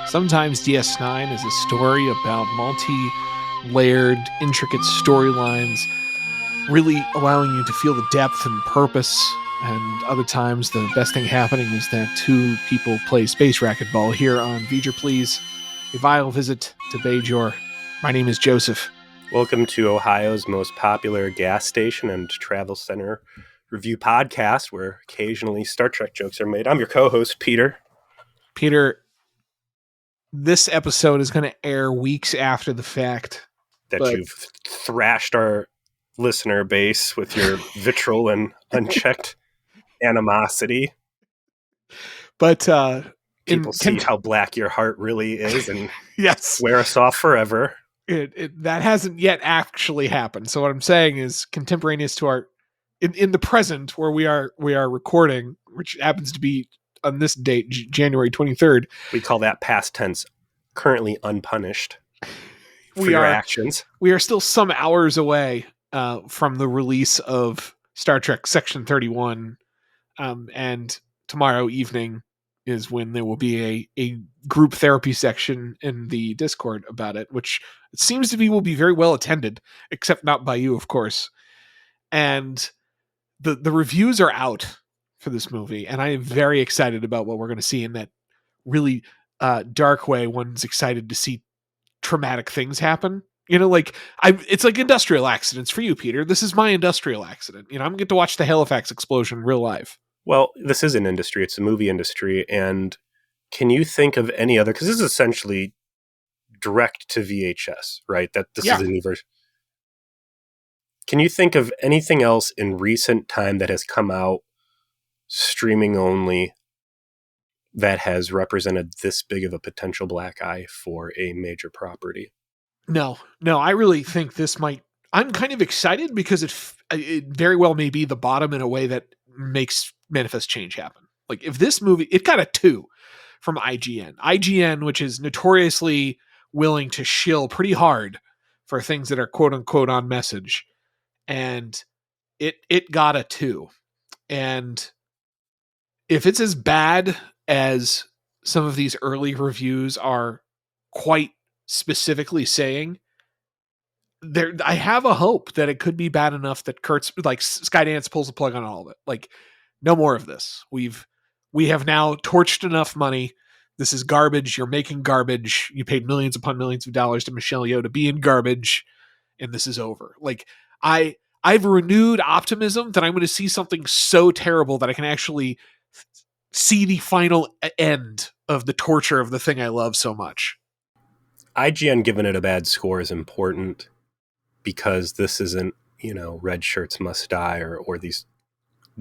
Sometimes DS9 is a story about multi-layered, intricate storylines, really allowing you to feel the depth and purpose. And other times, the best thing happening is that two people play space racquetball here on V'ger Please, a vile visit to Bajor. My name is Joseph. Welcome to Ohio's most popular gas station and travel center review podcast, where occasionally Star Trek jokes are made. I'm your co-host, Peter. Peter, this episode is going to air weeks after the fact. That you've thrashed our listener base with your vitriol and unchecked animosity. But people see how black your heart really is and yes, wear us off forever. That hasn't yet actually happened. So what I'm saying is, contemporaneous to our in the present where we are recording, which happens to be on this date, January 23rd. We call that past tense, currently unpunished for your actions. We are still some hours away from the release of Star Trek Section 31, and tomorrow evening is when there will be a group therapy section in the Discord about it, which it seems to be will be very well attended, except not by you, of course. And the reviews are out for this movie, and I am very excited about what we're going to see in that really dark way. One's excited to see traumatic things happen. You know, like it's like industrial accidents for you, Peter. This is my industrial accident. You know, I'm going to get to watch the Halifax explosion real live. Well, this is an industry. It's a movie industry. And can you think of any other, because this is essentially direct to VHS, right? That this is a new version. Can you think of anything else in recent time that has come out streaming only that has represented this big of a potential black eye for a major property? No, I really think this might. I'm kind of excited because it very well may be the bottom in a way that makes manifest change happen. Like if this movie, it got a 2 from IGN, which is notoriously willing to shill pretty hard for things that are quote unquote on message, and it got a 2. And if it's as bad as some of these early reviews are quite specifically saying, I have a hope that it could be bad enough that Skydance pulls the plug on all of it. Like, no more of this. We have now torched enough money. This is garbage. You're making garbage. You paid millions upon millions of dollars to Michelle Yeoh to be in garbage, and this is over. Like, I've renewed optimism that I'm going to see something so terrible that I can actually see the final end of the torture of the thing I love so much. IGN giving it a bad score is important because this isn't, Red Shirts Must Die or these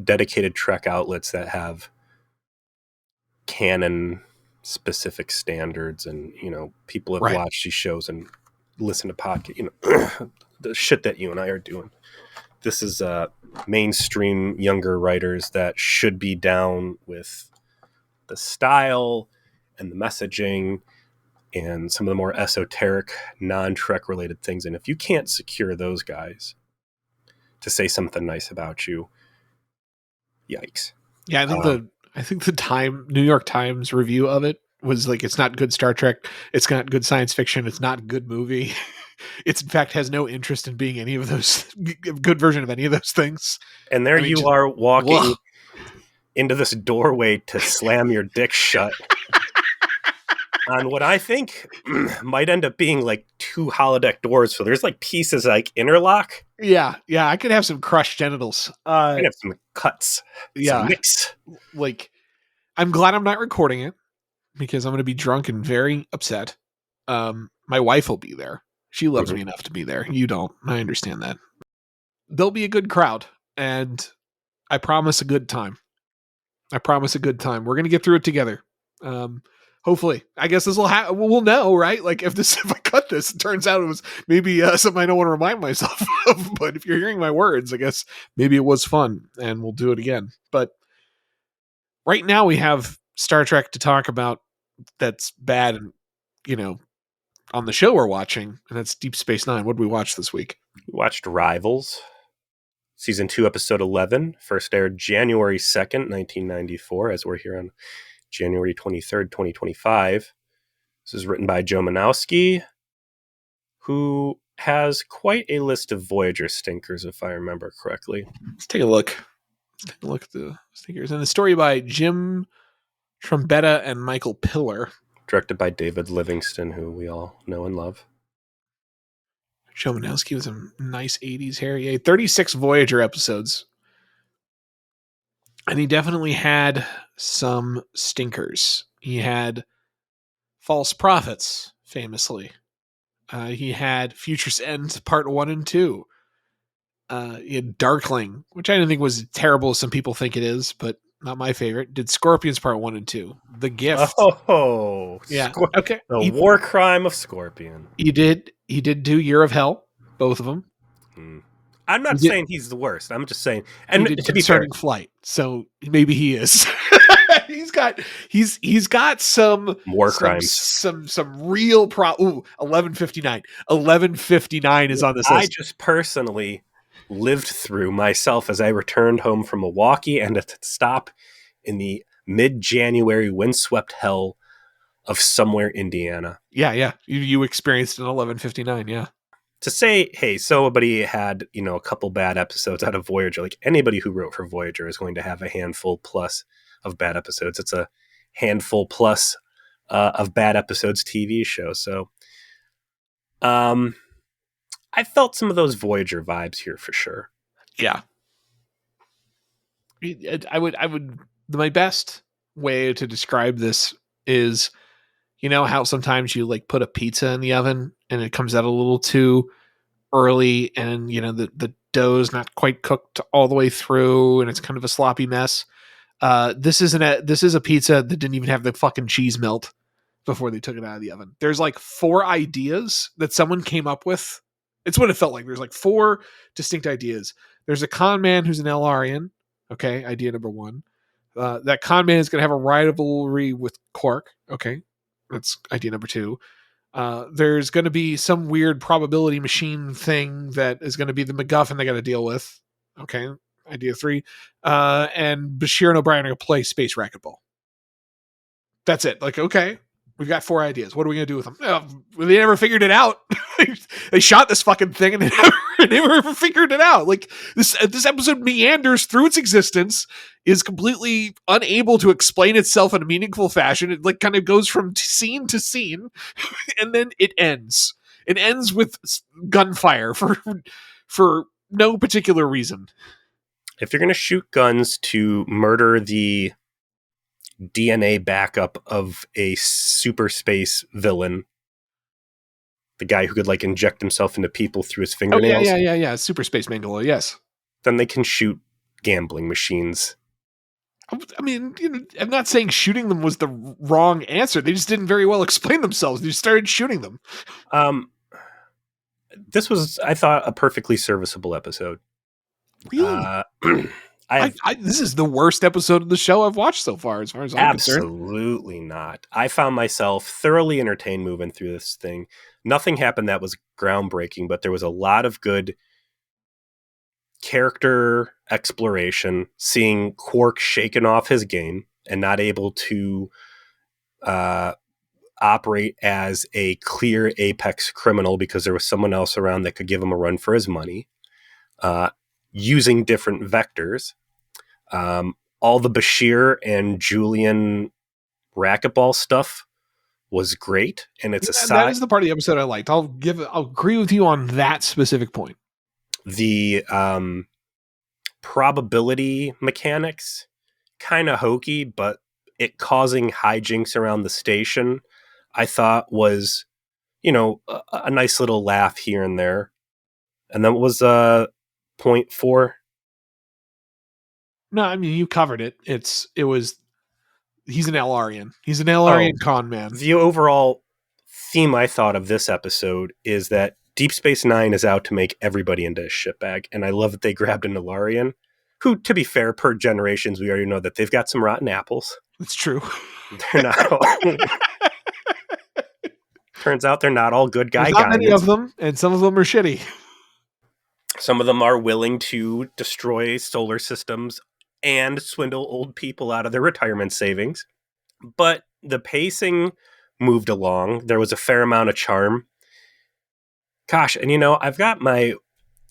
dedicated Trek outlets that have canon specific standards, and people have watched these shows and listened to podcasts, the shit that you and I are doing. This is mainstream younger writers that should be down with the style and the messaging and some of the more esoteric non-Trek related things. And if you can't secure those guys to say something nice about you, yikes. Yeah, I think the New York Times review of it was like, it's not good Star Trek, it's not good science fiction, it's not a good movie. It's in fact has no interest in being any of those good version of any of those things. And there you are walking into this doorway to slam your dick shut on what I think might end up being like 2 holodeck doors. So there's like pieces like interlock. Yeah. I could have some crushed genitals. I could have some cuts. Some nicks. Like, I'm glad I'm not recording it because I'm going to be drunk and very upset. My wife will be there. She loves me enough to be there. You don't. I understand that. There'll be a good crowd, and I promise a good time. We're going to get through it together. Hopefully. I guess this will we'll know, right? Like if I cut this, it turns out it was maybe something I don't want to remind myself of. But if you're hearing my words, I guess maybe it was fun, and we'll do it again. But right now we have Star Trek to talk about that's bad, and on the show we're watching, and that's Deep Space Nine. What did we watch this week? We watched Rivals, Season 2, Episode 11. First aired January 2nd, 1994, as we're here on January 23rd, 2025. This is written by Joe Manowski, who has quite a list of Voyager stinkers, if I remember correctly. Let's take a look. Let's take a look at the stinkers. And the story by Jim Trombetta and Michael Pillar. Directed by David Livingston, who we all know and love. Joe Manowski was a nice 80s hair. Yeah, 36 Voyager episodes. And he definitely had some stinkers. He had False Prophets, famously. He had Future's End Part 1 and 2. He had Darkling, which I don't think was as terrible as some people think it is, but not my favorite. Did Scorpions Part 1 and 2. The Gift. Oh, yeah. Okay. The war crime of Scorpion. He did do Year of Hell, both of them. I'm not saying he's the worst. I'm just saying, and he did to be fair, Flight, so maybe he is. he's got some war crimes, some real 1159. 1159 is on this list. I just personally lived through myself as I returned home from Milwaukee and a stop in the mid-January windswept hell of somewhere Indiana. Yeah. You experienced an 1159, yeah. To say, hey, somebody had, a couple bad episodes out of Voyager, like anybody who wrote for Voyager is going to have a handful plus of bad episodes. It's a handful plus of bad episodes TV show. So I felt some of those Voyager vibes here for sure. Yeah. I would my best way to describe this is, how sometimes you like put a pizza in the oven and it comes out a little too early and the dough's not quite cooked all the way through and it's kind of a sloppy mess. This is a pizza that didn't even have the fucking cheese melt before they took it out of the oven. There's like 4 ideas that someone came up with. It's what it felt like. There's like 4 distinct ideas. There's a con man who's an Elarian. Okay, idea number 1. That con man is going to have a rivalry with Quark. Okay, that's idea number 2. There's going to be some weird probability machine thing that is going to be the MacGuffin they got to deal with. Okay, idea 3. And Bashir and O'Brien are going to play space racquetball. That's it. Like, okay, we've got 4 ideas. What are we going to do with them? They never figured it out. They shot this fucking thing and they never figured it out. Like this episode meanders through its existence, is completely unable to explain itself in a meaningful fashion. It like kind of goes from scene to scene, and then it ends. It ends with gunfire for no particular reason. If you're going to shoot guns to murder the DNA backup of a super space villain, the guy who could like inject himself into people through his fingernails. Oh, yeah. Super Space Mangala, yes. Then they can shoot gambling machines. I mean, I'm not saying shooting them was the wrong answer. They just didn't very well explain themselves. They just started shooting them. This was, I thought, a perfectly serviceable episode. Really? This is the worst episode of the show I've watched so far, as far as I'm concerned. Absolutely not. I found myself thoroughly entertained moving through this thing. Nothing happened that was groundbreaking, but there was a lot of good character exploration, seeing Quark shaken off his game and not able to operate as a clear apex criminal because there was someone else around that could give him a run for his money. Using different vectors. All the Bashir and Julian racquetball stuff was great, and it's that is the part of the episode I liked. I'll agree with you on that specific point. The probability mechanics kind of hokey, but it causing hijinks around the station, I thought was, a nice little laugh here and there. And that was 0.4. No, I mean, you covered it. He's an Elarian. He's an Elarian con man. The overall theme I thought of this episode is that Deep Space Nine is out to make everybody into a shitbag, and I love that they grabbed an Elarian, who, to be fair, per generations, we already know that they've got some rotten apples. It's true. They're not all... Turns out they're not all good guys. Not many of them, and some of them are shitty. Some of them are willing to destroy solar systems and swindle old people out of their retirement savings. But the pacing moved along. There was a fair amount of charm. Gosh, and I've got my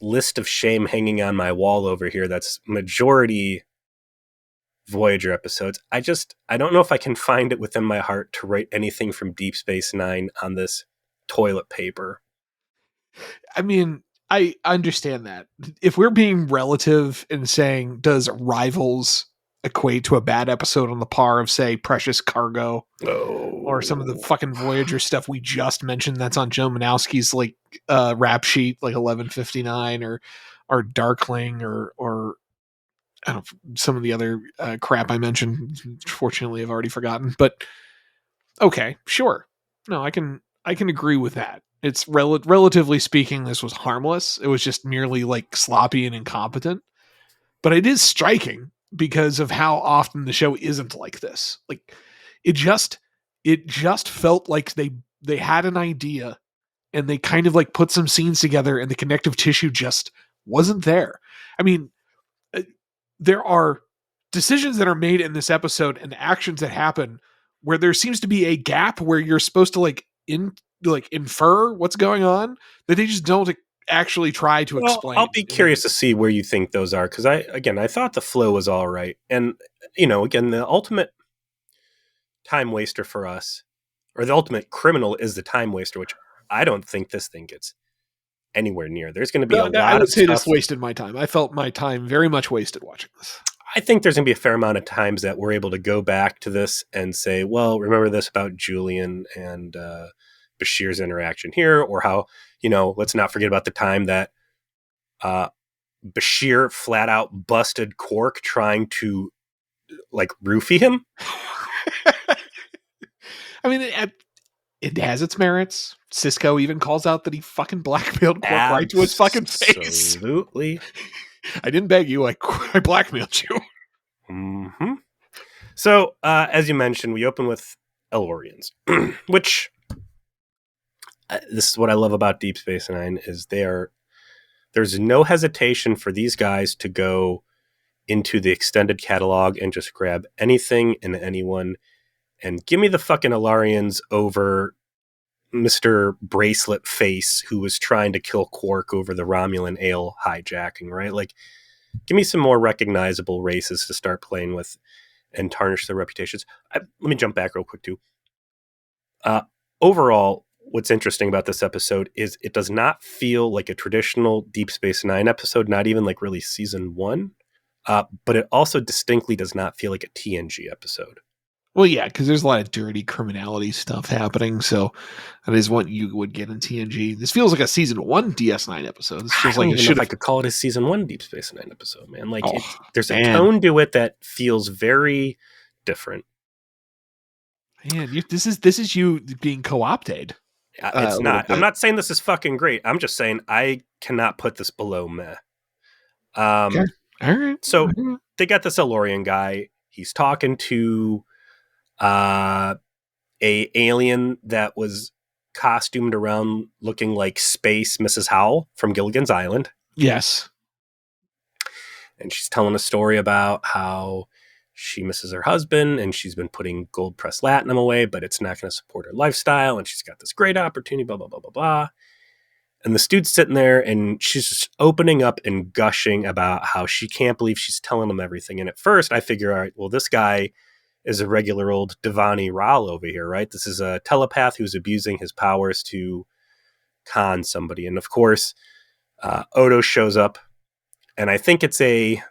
list of shame hanging on my wall over here. That's majority Voyager episodes. I don't know if I can find it within my heart to write anything from Deep Space Nine on this toilet paper. I mean, I understand that. If we're being relative and saying, does Rivals equate to a bad episode on the par of, say, Precious Cargo or some of the fucking Voyager stuff we just mentioned that's on Joe Manowski's like rap sheet, like 1159 or Darkling or I don't know, some of the other crap I mentioned. Fortunately, I've already forgotten. But okay, sure. No, I can agree with that. It's relatively speaking, this was harmless. It was just merely like sloppy and incompetent. But it is striking because of how often the show isn't like this. Like it just felt like they had an idea and they kind of like put some scenes together and the connective tissue just wasn't there. I mean, there are decisions that are made in this episode and actions that happen where there seems to be a gap where you're supposed to infer what's going on that they just don't actually try to explain. I'll be curious to see where you think those are, because I thought the flow was all right, and again, the ultimate time waster for us, or the ultimate criminal, is the time waster, which I don't think this thing gets anywhere near. There's going to be a lot I would of say stuff. This wasted my time. I felt my time very much wasted watching this. I think there's going to be a fair amount of times that we're able to go back to this and say, well, remember this about Julian and Bashir's interaction here, or how, let's not forget about the time that Bashir flat out busted Quark trying to like roofie him. I mean, it has its merits. Cisco even calls out that he fucking blackmailed Quark right to his fucking face. Absolutely. I didn't beg you. I blackmailed you. Mm-hmm. So, as you mentioned, we open with El-Orians, which this is what I love about Deep Space Nine is there's no hesitation for these guys to go into the extended catalog and just grab anything and anyone and give me the fucking El-Orians over Mr. Bracelet Face, who was trying to kill Quark over the Romulan ale hijacking, right? Like, give me some more recognizable races to start playing with and tarnish their reputations. Let me jump back real quick, too. Overall, what's interesting about this episode is it does not feel like a traditional Deep Space Nine episode, not even like really season 1. But it also distinctly does not feel like a TNG episode. Well, yeah, because there's a lot of dirty criminality stuff happening, so that is what you would get in TNG. This feels like a season 1 DS9 episode. This feels like if I could call it a season 1 Deep Space Nine episode, man. Like, there's man. a tone to it that feels very different. Man, this is you being co-opted. It's not. I'm not saying this is fucking great. I'm just saying I cannot put this below meh. Okay. All right. So they got this El-Orian guy. He's talking to a alien that was costumed around looking like space Mrs. Howell from Gilligan's Island. Yes. And she's telling a story about how she misses her husband and she's been putting gold pressed latinum away, but it's not going to support her lifestyle. And she's got this great opportunity, blah, blah, blah, blah, blah. And the dude's sitting there and she's just opening up and gushing about how she can't believe she's telling him everything. And at first I figure, all right, well, this guy is a regular old Devani Ral over here, right? This is a telepath who's abusing his powers to con somebody. And of course, Odo shows up. And I think it's a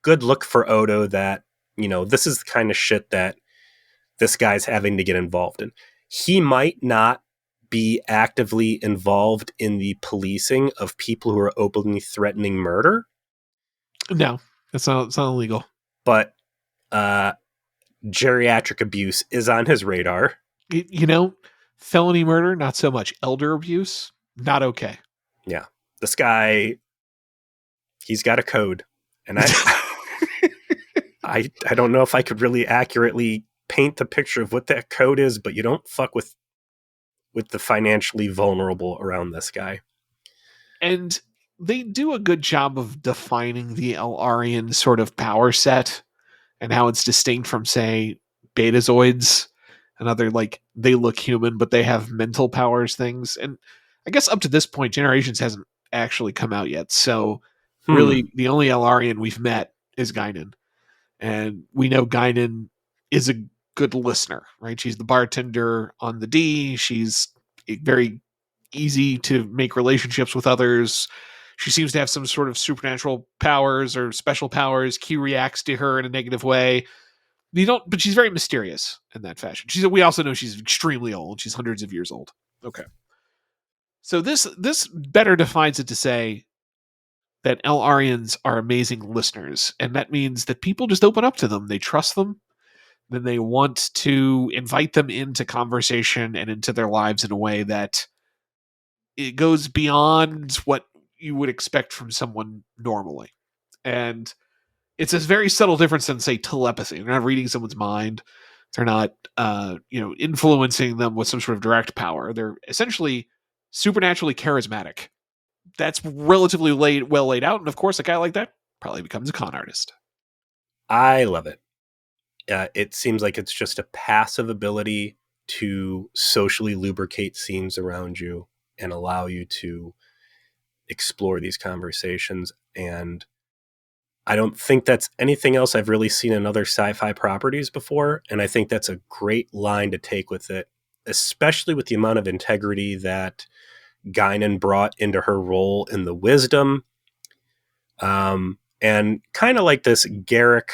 good look for Odo that, this is the kind of shit that this guy's having to get involved in. He might not be actively involved in the policing of people who are openly threatening murder. No, it's not illegal. But geriatric abuse is on his radar. Felony murder, not so much. Elder abuse, not okay. Yeah. This guy, he's got a code. And I don't know if I could really accurately paint the picture of what that code is, but you don't fuck with the financially vulnerable around this guy. And they do a good job of defining the El-Orian sort of power set and how it's distinct from, say, Betazoids another like they look human but they have mental powers things. And I guess up to this point, Generations hasn't actually come out yet. So really, the only Elarian we've met is Guinan, and we know Guinan is a good listener, right? She's the bartender on the D. She's very easy to make relationships with others. She seems to have some sort of supernatural powers or special powers. Q reacts to her in a negative way. You don't, but she's very mysterious in that fashion. We also know she's extremely old. She's hundreds of years old. Okay. So this better defines it to say that Elarians are amazing listeners, and that means that people just open up to them. They trust them, then they want to invite them into conversation and into their lives in a way that it goes beyond what you would expect from someone normally. And it's a very subtle difference than, say, telepathy. They're not reading someone's mind. They're not, influencing them with some sort of direct power. They're essentially supernaturally charismatic. That's relatively well laid out. And of course, a guy like that probably becomes a con artist. I love it. It seems like it's just a passive ability to socially lubricate scenes around you and allow you to explore these conversations. And I don't think that's anything else I've really seen in other sci-fi properties before. And I think that's a great line to take with it, especially with the amount of integrity that Guinan brought into her role in the wisdom. And kind of like this Garrick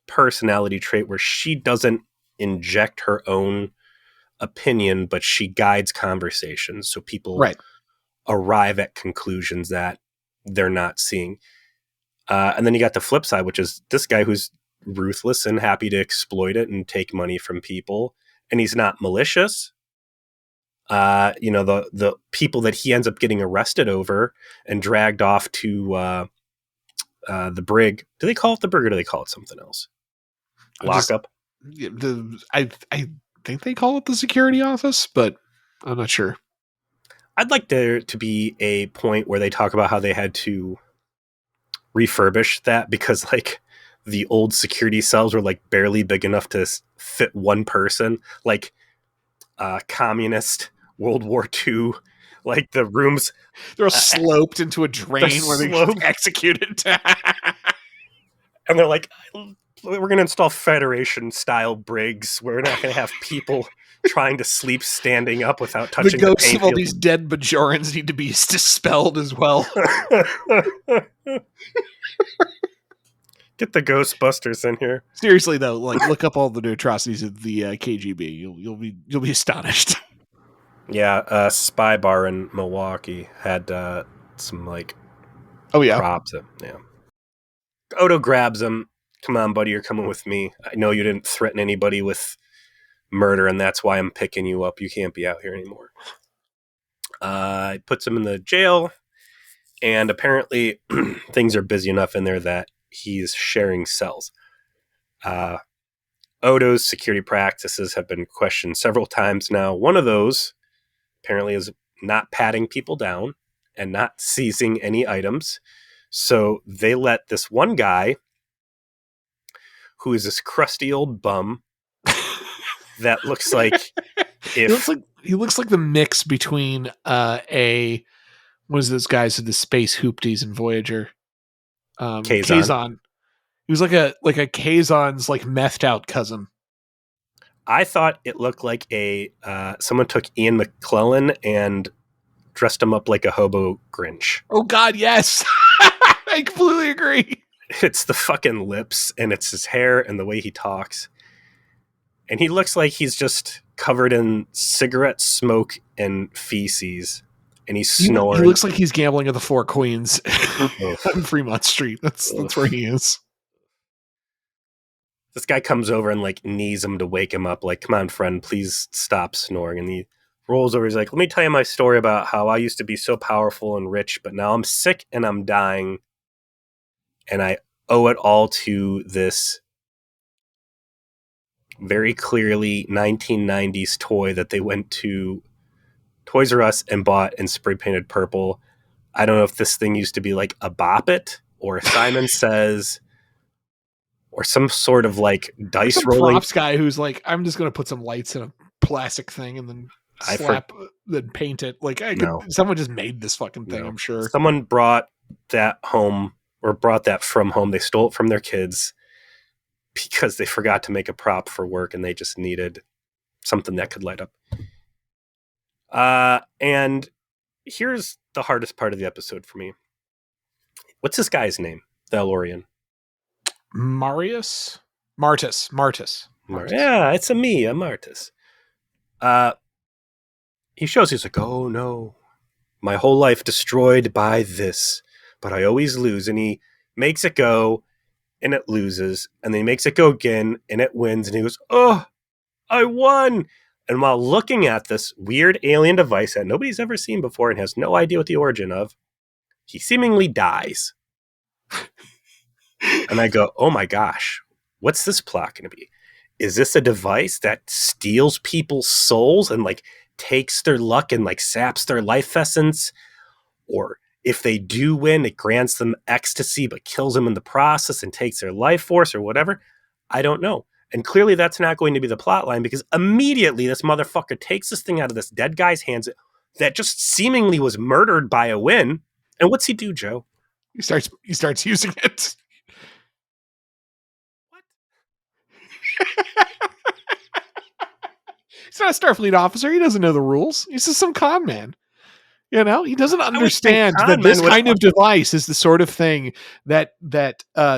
personality trait where she doesn't inject her own opinion, but she guides conversations. So people arrive at conclusions that they're not seeing. And then you got the flip side, which is this guy who's ruthless and happy to exploit it and take money from people. And he's not malicious. The people that he ends up getting arrested over and dragged off to the brig. Do they call it the brig or do they call it something else? Lockup? I think they call it the security office, but I'm not sure. I'd like there to be a point where they talk about how they had to refurbish that because like the old security cells were like barely big enough to fit one person, like communist World War II, like the rooms. They're all sloped into a drain where they get executed. And they're like, we're going to install Federation-style brigs. We're not going to have people trying to sleep standing up without touching the ghosts of all these dead Bajorans need to be dispelled as well. Get the Ghostbusters in here. Seriously though, like look up all the atrocities of the KGB. You'll be astonished. Yeah, Spy Bar in Milwaukee had some like props. Yeah. Odo grabs him. Come on, buddy, you're coming with me. I know you didn't threaten anybody with murder, and that's why I'm picking you up. You can't be out here anymore. He puts him in the jail, and apparently things are busy enough in there that he's sharing cells. Odo's security practices have been questioned several times now. One of those apparently is not patting people down and not seizing any items. So they let this one guy, who is this crusty old bum that looks like he looks like the mix between what is this guy said the space hoopties and Voyager. Kazon. He was like a Kazon's like methed out cousin. I thought it looked like someone took Ian McClellan and dressed him up like a hobo Grinch. Oh God, yes. I completely agree. It's the fucking lips and it's his hair and the way he talks. And he looks like he's just covered in cigarette smoke and feces. And he's snoring. He looks like he's gambling at the Four Queens on Fremont Street. That's where he is. This guy comes over and like knees him to wake him up. Like, come on, friend, please stop snoring. And he rolls over. He's like, let me tell you my story about how I used to be so powerful and rich, but now I'm sick and I'm dying. And I owe it all to this very clearly 1990s toy that they went to Toys R Us and bought and spray painted purple. I don't know if this thing used to be like a Bop It or Simon Says or some sort of like Or dice some rolling. props guy who's like, I'm just going to put some lights in a plastic thing and then then paint it. Like someone just made this fucking thing, I'm sure. Someone brought that home or brought that from home. They stole it from their kids because they forgot to make a prop for work and they just needed something that could light up. And here's the hardest part of the episode for me. What's this guy's name? The Elorian. Martus. Yeah, it's I'm Martus. He shows, he's like, oh no, my whole life destroyed by this, but I always lose. And he makes it go and it loses. And then he makes it go again and it wins. And he goes, oh, I won. And while looking at this weird alien device that nobody's ever seen before and has no idea what the origin of, he seemingly dies. And I go, oh my gosh, what's this plot going to be? Is this a device that steals people's souls and like takes their luck and like saps their life essence? Or if they do win, it grants them ecstasy but kills them in the process and takes their life force or whatever? I don't know. And clearly that's not going to be the plot line, because immediately this motherfucker takes this thing out of this dead guy's hands that just seemingly was murdered by a win. And what's he do, Joe? He starts using it. What? He's not a Starfleet officer. He doesn't know the rules. He's just some con man. You know, he doesn't understand that this kind of device is the sort of thing that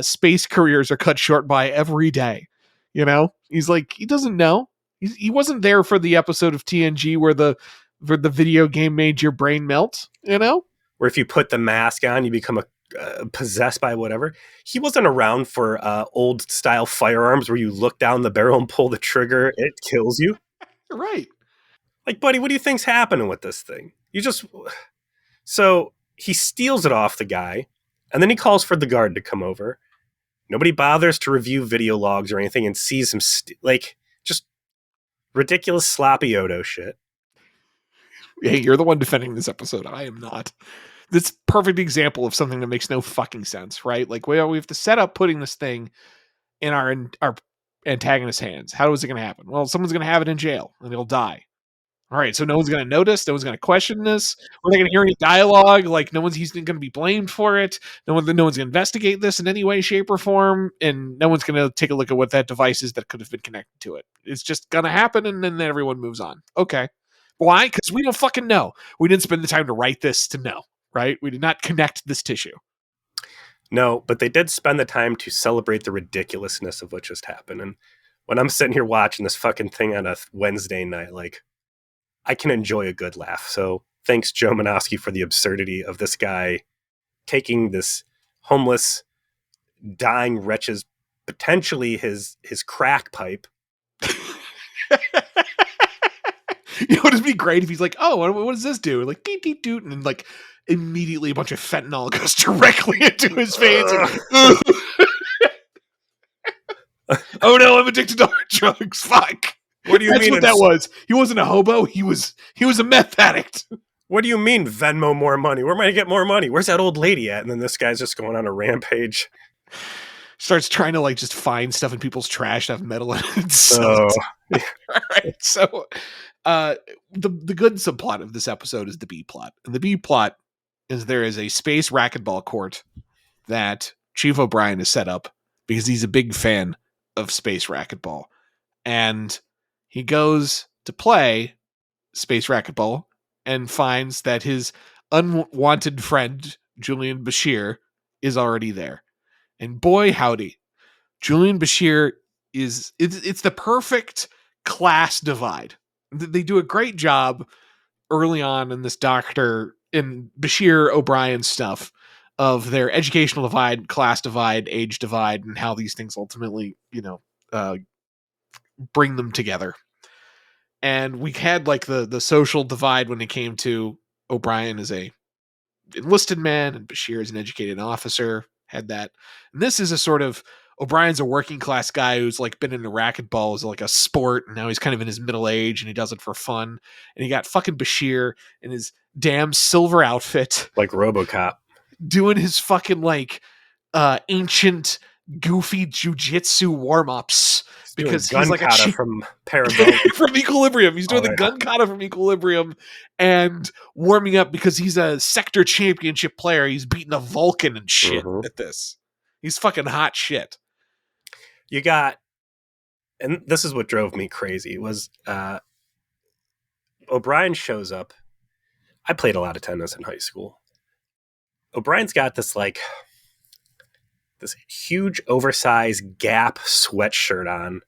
space careers are cut short by every day. You know, he's like, he doesn't know. He wasn't there for the episode of TNG where the video game made your brain melt. You know, where if you put the mask on, you become possessed by whatever. He wasn't around for old style firearms where you look down the barrel and pull the trigger, it kills you. Right. Like, buddy, what do you think's happening with this thing? So he steals it off the guy, and then he calls for the guard to come over. Nobody bothers to review video logs or anything and sees him just ridiculous sloppy Odo shit. Hey, you're the one defending this episode. I am not. This perfect example of something that makes no fucking sense, right? Like, we have to set up putting this thing in our antagonist's hands. How is it going to happen? Well, someone's going to have it in jail and he'll die. All right, so no one's going to notice. No one's going to question this. We're not going to hear any dialogue. Like, he's going to be blamed for it. No one's going to investigate this in any way, shape, or form. And no one's going to take a look at what that device is that could have been connected to it. It's just going to happen, and then everyone moves on. Okay. Why? Because we don't fucking know. We didn't spend the time to write this to know, right? We did not connect this tissue. No, but they did spend the time to celebrate the ridiculousness of what just happened. And when I'm sitting here watching this fucking thing on a Wednesday night, like, I can enjoy a good laugh. So thanks, Joe Manofsky, for the absurdity of this guy taking this homeless, dying wretch's, potentially his crack pipe. You know, it'd be great if he's like, oh, what does this do? Like, deet, deet, doot, and then, like, immediately a bunch of fentanyl goes directly into his veins. Oh no, I'm addicted to hard drugs. Fuck. What do you mean? That's what that was. He wasn't a hobo. He was a meth addict. What do you mean Venmo more money? Where am I to get more money? Where's that old lady at? And then this guy's just going on a rampage. Starts trying to like just find stuff in people's trash that have metal in it. So, all right. So the good subplot of this episode is the B plot. And the B plot is there is a space racquetball court that Chief O'Brien has set up because he's a big fan of space racquetball. And he goes to play space racquetball and finds that his unwanted friend, Julian Bashir, is already there. And boy, howdy, Julian Bashir it's the perfect class divide. They do a great job early on in this Doctor in Bashir O'Brien stuff of their educational divide, class divide, age divide, and how these things ultimately, bring them together. And we had like the social divide when it came to O'Brien as a enlisted man and Bashir as an educated officer. Had that. And this is a sort of O'Brien's a working class guy who's like been into racquetball as like a sport, and now he's kind of in his middle age and he does it for fun. And you got fucking Bashir in his damn silver outfit, like RoboCop, doing his fucking like ancient goofy jujitsu warm-ups He's doing because he's gun like a kata from Parabellum. from Equilibrium. He's doing Oh, the yeah. gun kata from Equilibrium and warming up because he's a sector championship player. He's beating a Vulcan and shit Mhm. at this. He's fucking hot shit. You got, and this is what drove me crazy, was O'Brien shows up. I played a lot of tennis in high school. O'Brien's got this huge oversized Gap sweatshirt on.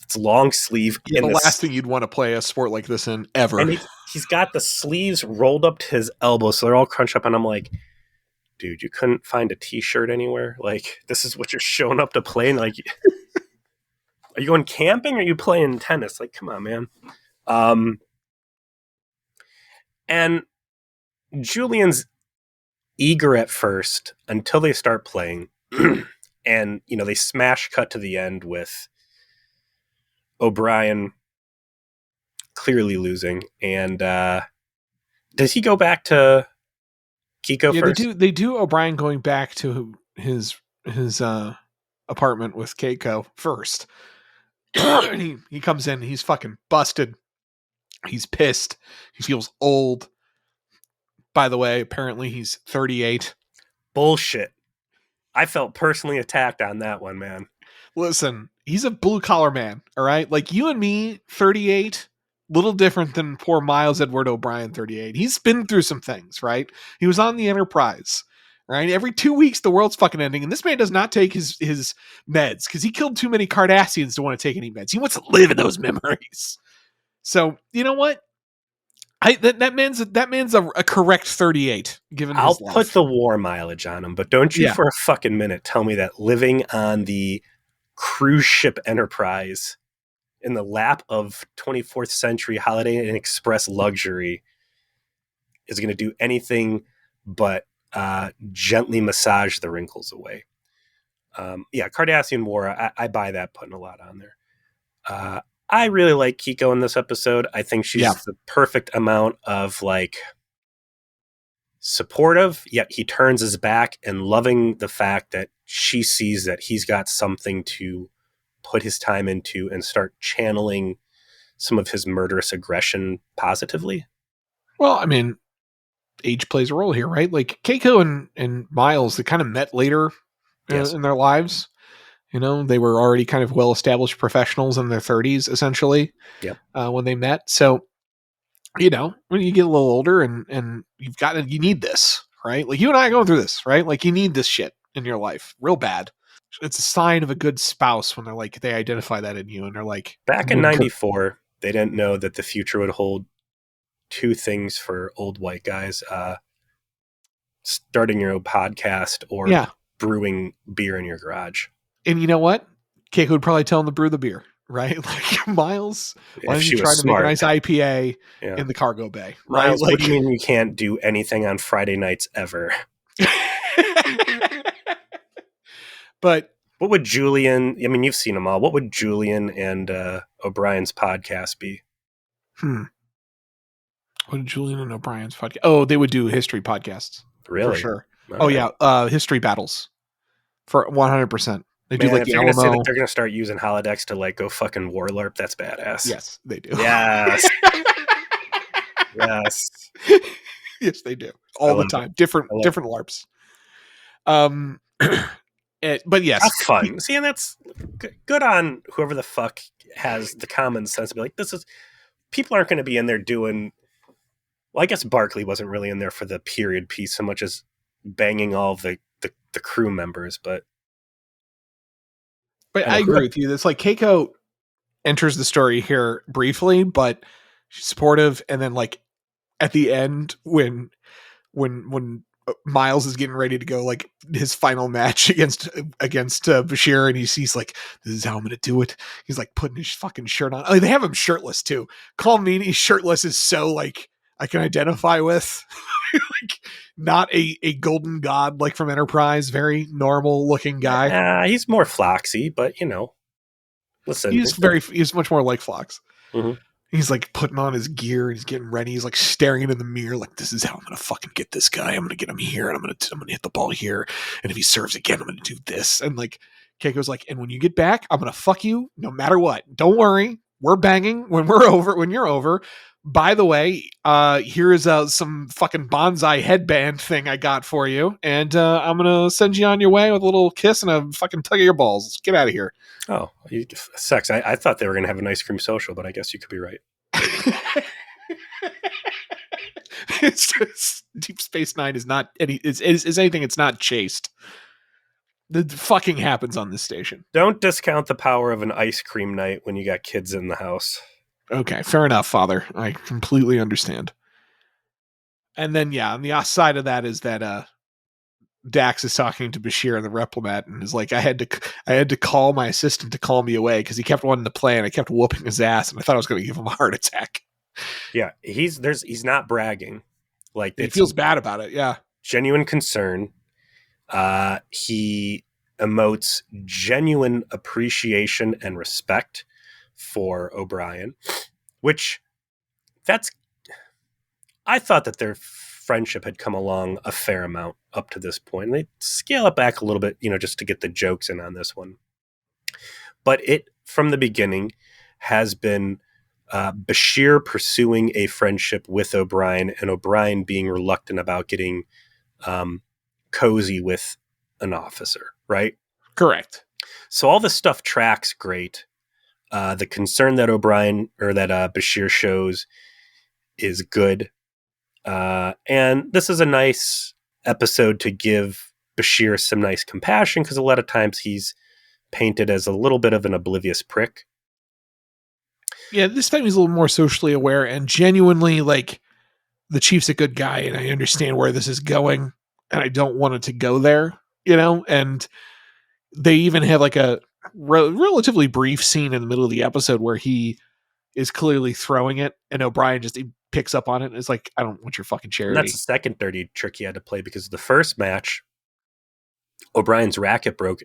It's long sleeve. Yeah, the last thing you'd want to play a sport like this in ever. And he's got the sleeves rolled up to his elbows, so they're all crunched up. And I'm like, dude, you couldn't find a t-shirt anywhere? Like, this is what you're showing up to play? And like, are you going camping or are you playing tennis? Like, come on, man. And Julian's eager at first until they start playing. And, they smash cut to the end with O'Brien clearly losing. And does he go back to Kiko first? They do O'Brien going back to his apartment with Keiko first. he comes in, he's fucking busted. He's pissed. He feels old. By the way, apparently he's 38. Bullshit. I felt personally attacked on that one, man. Listen, he's a blue collar man, all right? Like you and me, 38, little different than poor Miles Edward O'Brien, 38. He's been through some things, right? He was on the Enterprise, right? Every 2 weeks, the world's fucking ending, and this man does not take his meds because he killed too many Cardassians to want to take any meds. He wants to live in those memories. So you know what? That man's a correct 38 given I'll his life. put the war mileage on him, but don't you for a fucking minute tell me that living on the cruise ship Enterprise in the lap of 24th century Holiday Inn Express luxury is going to do anything but gently massage the wrinkles away. Cardassian War, I buy that, putting a lot on there. I really like Kiko in this episode. I think she's the perfect amount of supportive, yet he turns his back and loving the fact that she sees that he's got something to put his time into and start channeling some of his murderous aggression positively. Well, I mean, age plays a role here, right? Like Keiko and Miles, they kind of met later in their lives. They were already kind of well-established professionals in their 30s, essentially, when they met. So, when you get a little older and you need this, right? Like you and I are going through this, right? Like you need this shit in your life real bad. It's a sign of a good spouse when they identify that in you and they're like, back in 94, they didn't know that the future would hold two things for old white guys, starting your own podcast or brewing beer in your garage. And you know what? Keiko would probably tell him to brew the beer, right? Like Miles, why don't you try to make a nice IPA in the cargo bay, right? Miles, what do you mean you can't do anything on Friday nights ever? But what would Julian, I mean, you've seen them all. What would Julian and O'Brien's podcast be? What would Julian and O'Brien's podcast? Oh, they would do history podcasts. Really? For sure. All right. History battles for 100%. They do if they're going to say that they're going to start using holodecks to go fucking warlarp, that's badass. Yes, they do. Yes. Yes. Yes, they do. All the time. Different LARPs. But yes. That's fun. See, and that's good on whoever the fuck has the common sense to be like, people aren't going to be in there doing, well, I guess Barkley wasn't really in there for the period piece so much as banging all of the crew members, but I agree with you. It's like Keiko enters the story here briefly, but she's supportive. And then at the end, when Miles is getting ready to go his final match against Bashir, and he sees this is how I'm gonna do it. He's putting his fucking shirt on. Oh, they have him shirtless too. Call me shirtless is so I can identify with. Not a golden god from Enterprise, very normal looking guy. He's more Floxy, but listen, he's much more like Phlox. Mm-hmm. He's like putting on his gear and he's getting ready. He's like staring into the mirror, like, this is how I'm gonna fucking get this guy. I'm gonna get him here, and I'm gonna hit the ball here, and if he serves again, I'm gonna do this. And like Keiko's like, and when you get back, I'm gonna fuck you no matter what. Don't worry, we're banging when we're over. When you're over. By the way, here is some fucking bonsai headband thing I got for you, and I'm gonna send you on your way with a little kiss and a fucking tug of your balls. Let's get out of here. Oh, sex. I thought they were going to have an ice cream social, but I guess you could be right. It's just, Deep Space Nine is not any. Is anything. It's not chaste. The fucking happens on this station. Don't discount the power of an ice cream night when you got kids in the house. Okay, fair enough, Father. I completely understand. And then, yeah, on the side of that is that Dax is talking to Bashir in the Replomat and is like, I had to call my assistant to call me away because he kept wanting to play and I kept whooping his ass and I thought I was going to give him a heart attack. Yeah, he's not bragging. Like, he feels bad about it. Yeah, genuine concern. He emotes genuine appreciation and respect for O'Brien, which I thought that their friendship had come along a fair amount up to this point. And they scale it back a little bit, just to get the jokes in on this one. But it, from the beginning, has been Bashir pursuing a friendship with O'Brien and O'Brien being reluctant about getting cozy with an officer, right? Correct. So all this stuff tracks great. The concern that Bashir shows is good. And this is a nice episode to give Bashir some nice compassion because a lot of times he's painted as a little bit of an oblivious prick. Yeah, this time he's a little more socially aware and genuinely like the chief's a good guy and I understand where this is going and I don't want it to go there, and they even have like a relatively brief scene in the middle of the episode where he is clearly throwing it and O'Brien just picks up on it and is like, I don't want your fucking charity. And that's the second dirty trick he had to play because the first match, O'Brien's racket broke.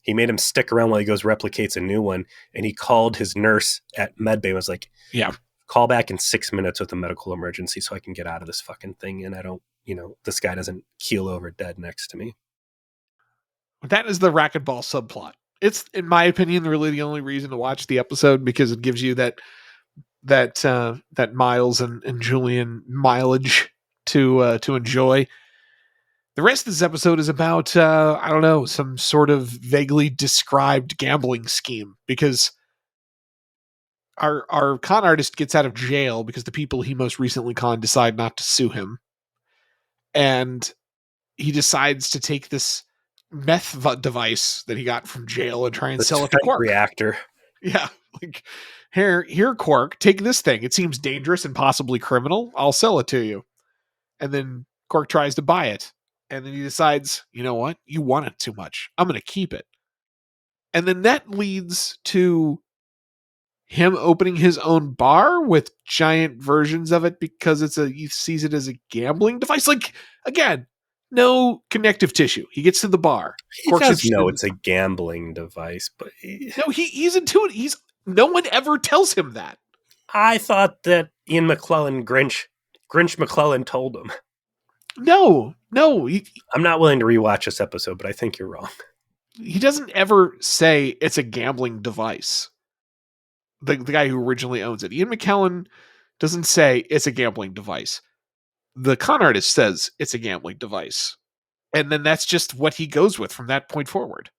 He made him stick around while he goes replicates a new one, and he called his nurse at medbay and was like, yeah, call back in 6 minutes with a medical emergency so I can get out of this fucking thing and I don't, this guy doesn't keel over dead next to me. That is the racquetball subplot. It's, in my opinion, really the only reason to watch the episode because it gives you that Miles and Julian mileage to enjoy. The rest of this episode is about I don't know, some sort of vaguely described gambling scheme because our con artist gets out of jail because the people he most recently conned decide not to sue him, and he decides to take this meth device that he got from jail and try and sell it to Quark. Reactor. Yeah, like here, Quark, take this thing. It seems dangerous and possibly criminal. I'll sell it to you. And then Quark tries to buy it. And then he decides, you know what? You want it too much. I'm going to keep it. And then that leads to him opening his own bar with giant versions of it because he sees it as a gambling device. Like, again, no connective tissue. He gets to the bar. He does know it's a gambling device, but no, he's intuitive. No one ever tells him that. I thought that Ian McClellan, Grinch McClellan told him. No. I'm not willing to rewatch this episode, but I think you're wrong. He doesn't ever say it's a gambling device. The guy who originally owns it. Ian McKellen doesn't say it's a gambling device. The con artist says it's a gambling device. And then that's just what he goes with from that point forward.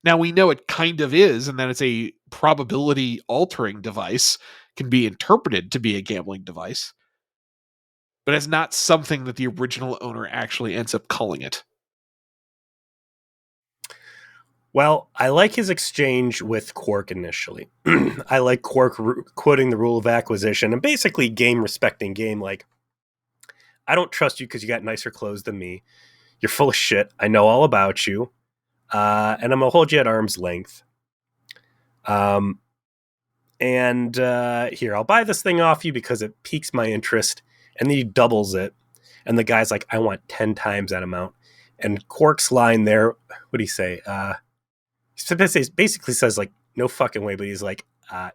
Now we know it kind of is, and that it's a probability altering device, can be interpreted to be a gambling device. But it's not something that the original owner actually ends up calling it. Well, I like his exchange with Quark initially. I like Quark quoting the rule of acquisition and basically game respecting game. Like, I don't trust you because you got nicer clothes than me. You're full of shit. I know all about you. And I'm going to hold you at arm's length. And here, I'll buy this thing off you because it piques my interest. And then he doubles it. And the guy's like, I want 10 times that amount. And Quark's line there, what do you say? He basically says, like, no fucking way. But he's like,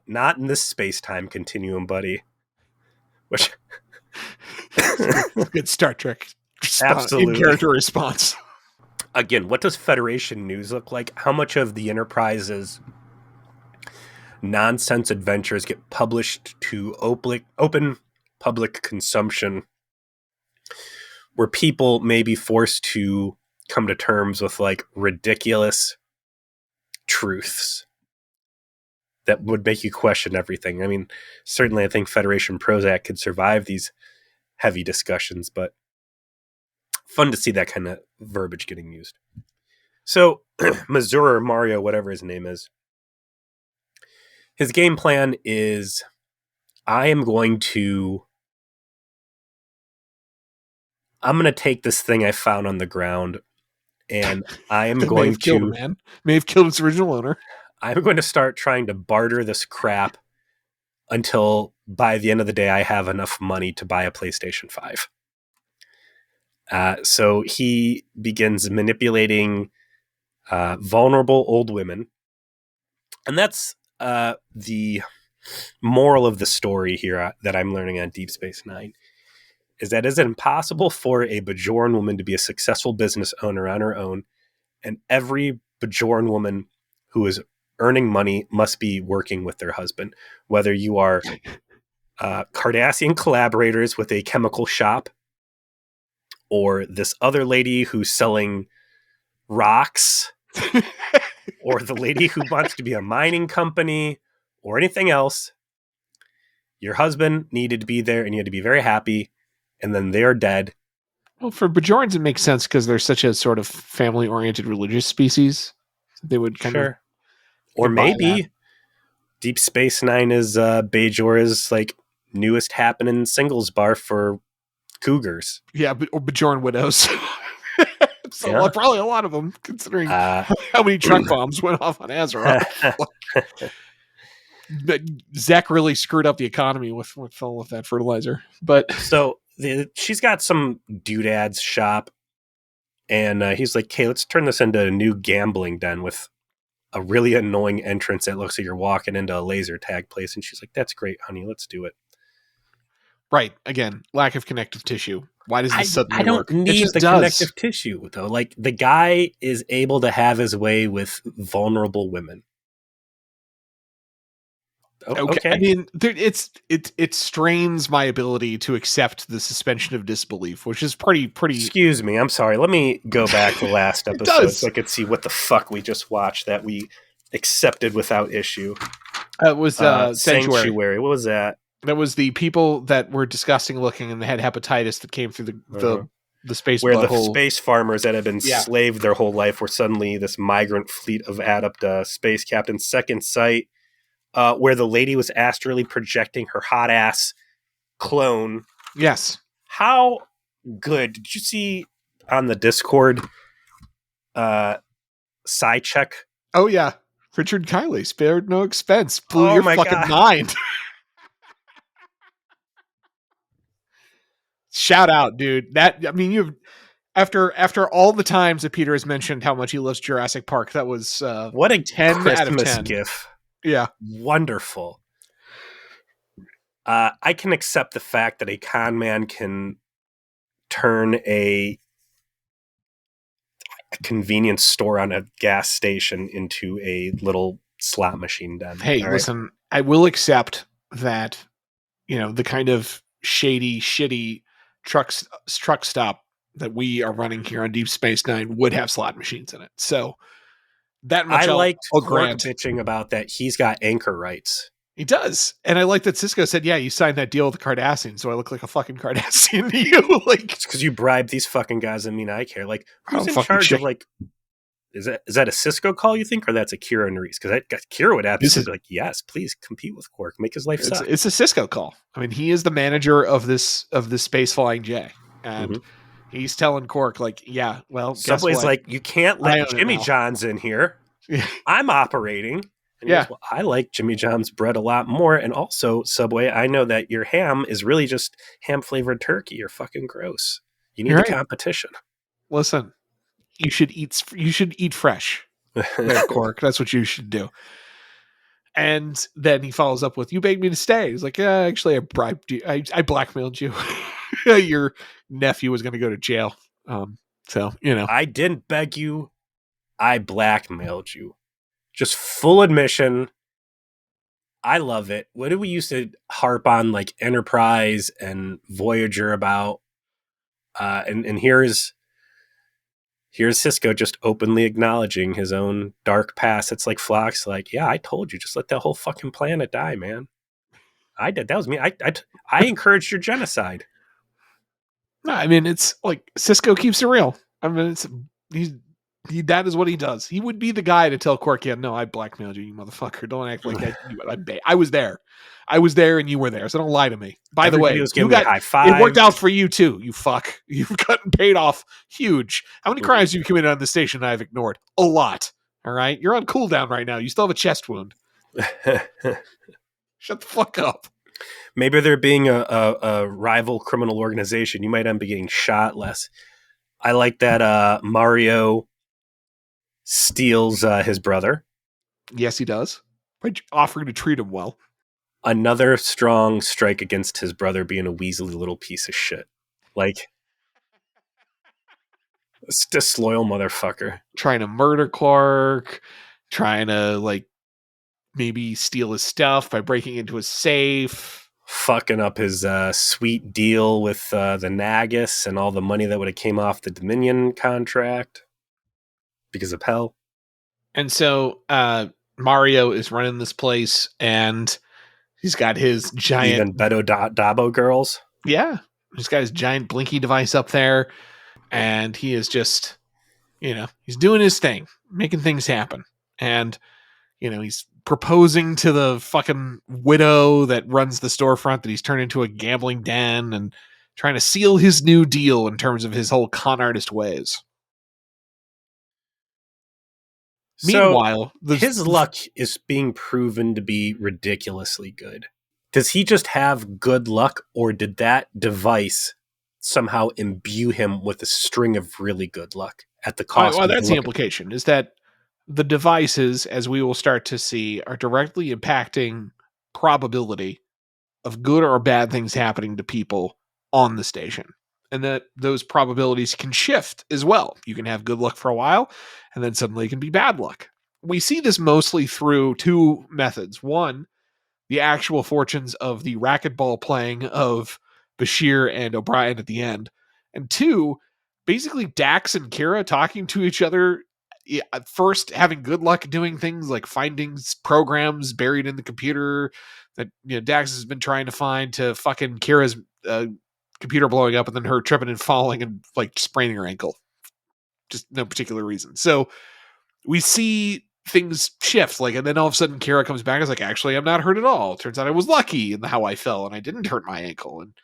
Not in this space-time continuum, buddy. Which good Star Trek absolutely in-character response. Again, what does Federation news look like? How much of the Enterprise's nonsense adventures get published to open public consumption, where people may be forced to come to terms with like ridiculous truths that would make you question everything? I mean, certainly I think Federation Prozac could survive these heavy discussions, but fun to see that kind of verbiage getting used. So Mazur or Mario, whatever his name is, his game plan is, I'm going to take this thing I found on the ground, and I am going to may have killed its original owner. I'm going to start trying to barter this crap until by the end of the day I have enough money to buy a PlayStation 5. So he begins manipulating vulnerable old women. And that's the moral of the story here that I'm learning on Deep Space Nine, is that is it impossible for a Bajoran woman to be a successful business owner on her own, and every Bajoran woman who is earning money must be working with their husband, whether you are Cardassian collaborators with a chemical shop, or this other lady who's selling rocks, or the lady who wants to be a mining company, or anything else. Your husband needed to be there, and you had to be very happy, and then they're dead. Well, for Bajorans, it makes sense because they're such a sort of family-oriented religious species. They would kind of... Or maybe Deep Space Nine is Bajor's like newest happening singles bar for cougars. Yeah, or Bajoran widows. So probably a lot of them, considering how many truck bombs went off on Azeroth. Zach really screwed up the economy with that fertilizer. But so she's got some doodads shop, and he's like, "Hey, let's turn this into a new gambling den with a really annoying entrance that looks like you're walking into a laser tag place." And she's like, "That's great, honey. Let's do it." Right. Again, lack of connective tissue. Why does this suddenly work? I don't need the connective tissue, though. Like, the guy is able to have his way with vulnerable women. Okay. I mean, it strains my ability to accept the suspension of disbelief, which is pretty. Excuse me, I'm sorry. Let me go back to last episode so I could see what the fuck we just watched that we accepted without issue. It was Sanctuary. What was that? That was the people that were disgusting looking and they had hepatitis that came through the space, where the space farmers that had been slaved their whole life were suddenly this migrant fleet of adept space captains. Second Sight, where the lady was astrally projecting her hot ass clone. Yes. How good. Did you see on the Discord side check? Oh yeah. Richard Kiley spared no expense. Blew your fucking mind. Shout out, dude. You've after all the times that Peter has mentioned how much he loves Jurassic Park, that was what a 10 Christmas out of 10 gif. Yeah. Wonderful. I can accept the fact that a con man can turn a convenience store on a gas station into a little slot machine den. Hey, listen, I will accept that, the kind of shady, shitty truck stop that we are running here on Deep Space Nine would have slot machines in it. So that much I liked Quark bitching about that. He's got anchor rights. He does. And I like that Cisco said, yeah, you signed that deal with the Cardassians, so I look like a fucking Cardassian to you. Like, it's because you bribed these fucking guys. I mean, I care. Like, who's in charge of, like, is that a Cisco call, you think, or that's a Kira and Reese? Because Kira would absolutely be like, yes, please compete with Quark, make his life suck. It's a Cisco call. I mean, he is the manager of this space flying J, and he's telling Quark, like, yeah, well, Subway's like, you can't let Jimmy John's in here. I'm operating. And he goes, well, I like Jimmy John's bread a lot more, and also, Subway, I know that your ham is really just ham flavored turkey. You're fucking gross. You need the competition. Listen. You should eat fresh, Quark. That's what you should do. And then he follows up with, "You begged me to stay." He's like, "Yeah, actually, I bribed you. I blackmailed you. Your nephew was going to go to jail." So, I didn't beg you. I blackmailed you. Just full admission. I love it. What did we used to harp on, like Enterprise and Voyager about? And here's Cisco just openly acknowledging his own dark past. It's like Phlox, like, yeah, I told you, just let that whole fucking planet die, man. I did. That was me. I encouraged your genocide. no, I mean, it's like Cisco keeps it real. I mean, that is what he does. He would be the guy to tell Quark, "Yeah, no, I blackmailed you, you motherfucker. Don't act like I was there. I was there and you were there. So don't lie to me." By the Everybody way, was giving me a high five. it worked out for you too, you fuck. You've gotten paid off huge. How many crimes have you committed on the station I've ignored? A lot. All right. You're on cooldown right now. You still have a chest wound. Shut the fuck up. Maybe there being a rival criminal organization, you might end up getting shot less. I like that Mario steals his brother. Yes, he does. By offering to treat him well. Another strong strike against his brother being a weaselly little piece of shit. Like, this disloyal motherfucker. Trying to murder Quark. Trying to, like, maybe steal his stuff by breaking into his safe. Fucking up his sweet deal with the Nagus and all the money that would have came off the Dominion contract because of hell. And so Mario is running this place, and he's got his giant... Even Beto Dabo girls? Yeah. He's got his giant blinky device up there, and he is just, he's doing his thing, making things happen. And, he's proposing to the fucking widow that runs the storefront that he's turned into a gambling den, and trying to seal his new deal in terms of his whole con artist ways. Meanwhile, his luck is being proven to be ridiculously good. Does he just have good luck, or did that device somehow imbue him with a string of really good luck at the cost? Well, that's the implication, is that the devices, as we will start to see, are directly impacting probability of good or bad things happening to people on the station. And that those probabilities can shift as well. You can have good luck for a while, and then suddenly it can be bad luck. We see this mostly through two methods. One, the actual fortunes of the racquetball playing of Bashir and O'Brien at the end. And two, basically Dax and Kira talking to each other, at first having good luck doing things like finding programs buried in the computer that Dax has been trying to find, to fucking Kira's computer blowing up and then her tripping and falling and like spraining her ankle. Just no particular reason. So we see things shift, like, and then all of a sudden Kira comes back and is like, "Actually, I'm not hurt at all. Turns out I was lucky in how I fell and I didn't hurt my ankle." And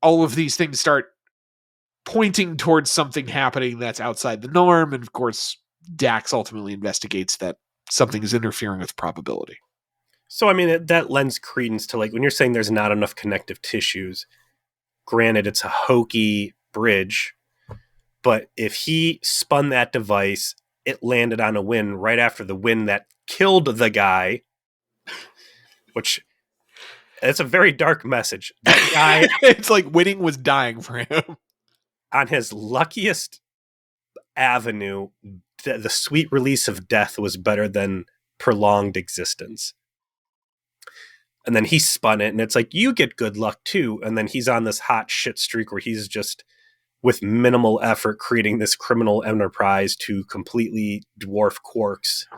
all of these things start pointing towards something happening that's outside the norm. And of course, Dax ultimately investigates that something is interfering with probability. So, I mean, that lends credence to, like, when you're saying there's not enough connective tissues, granted, it's a hokey bridge, but if he spun that device, it landed on a win right after the win that killed the guy, which it's a very dark message. That guy, it's like winning was dying for him. On his luckiest avenue, the sweet release of death was better than prolonged existence. And then he spun it, and it's like, you get good luck too. And then he's on this hot shit streak where he's just, with minimal effort, creating this criminal enterprise to completely dwarf Quark's,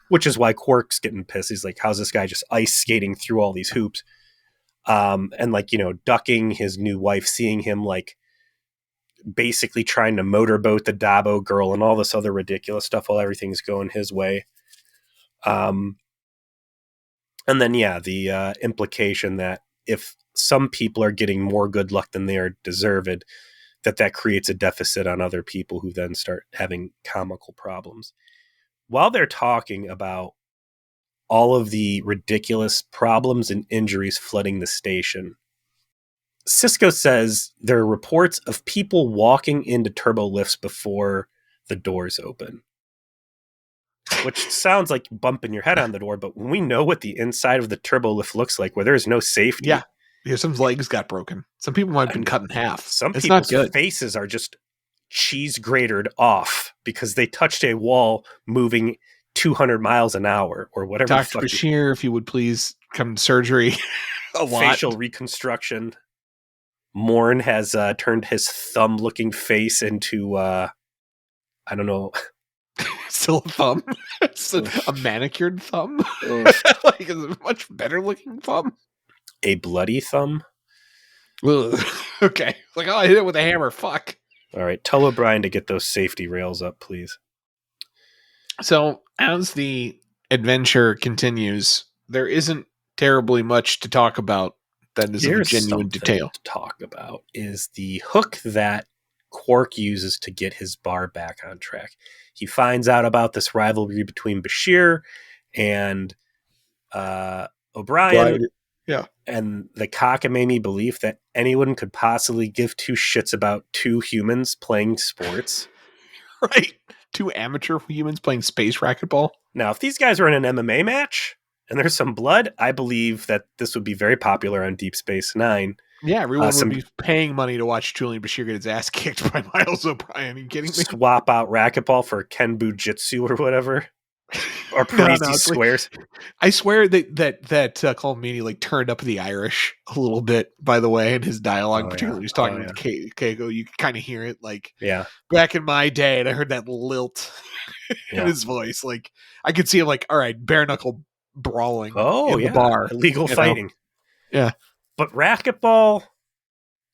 which is why Quark's getting pissed. He's like, how's this guy just ice skating through all these hoops? And like, ducking his new wife, seeing him like basically trying to motorboat the Dabo girl and all this other ridiculous stuff while everything's going his way. And then, yeah, the implication that if some people are getting more good luck than they are deserved, that creates a deficit on other people who then start having comical problems. While they're talking about all of the ridiculous problems and injuries flooding the station, Cisco says there are reports of people walking into turbo lifts before the doors open. which sounds like bumping your head on the door, but when we know what the inside of the turbo lift looks like, where there's no safety. Yeah. Some legs got broken. Some people might have been cut in half. Some it's not people's good. faces are just cheese grated off because they touched a wall moving 200 miles an hour or whatever. Dr. Bashir, if you would please come to surgery. Facial reconstruction. Morn has turned his thumb-looking face into, I don't know. Still a thumb? A manicured thumb? Like a much better-looking thumb? A bloody thumb? Ugh. Okay. Like, I hit it with a hammer. Fuck. All right. Tell O'Brien to get those safety rails up, please. So, as the adventure continues, there isn't terribly much to talk about that is of genuine detail. To talk about is the hook that Quark uses to get his bar back on track. He finds out about this rivalry between Bashir and O'Brien. Yeah. And the cockamamie belief that anyone could possibly give two shits about two humans playing sports. Right. Two amateur humans playing space racquetball. Now, if these guys are in an MMA match and there's some blood, I believe that this would be very popular on Deep Space Nine. Yeah, everyone would be paying money to watch Julian Bashir get his ass kicked by Miles O'Brien. Are you kidding me? Swap out racquetball for Ken Bujitsu or whatever. Or Parisi squares. Like, I swear that Call Meany like turned up the Irish a little bit, by the way, in his dialogue, particularly when he's talking with Keiko. You can kind of hear it, like, back in my day, and I heard that lilt in his voice. Like, I could see him, like, all right, bare knuckle brawling in the bar. Illegal fighting. Yeah. But racquetball,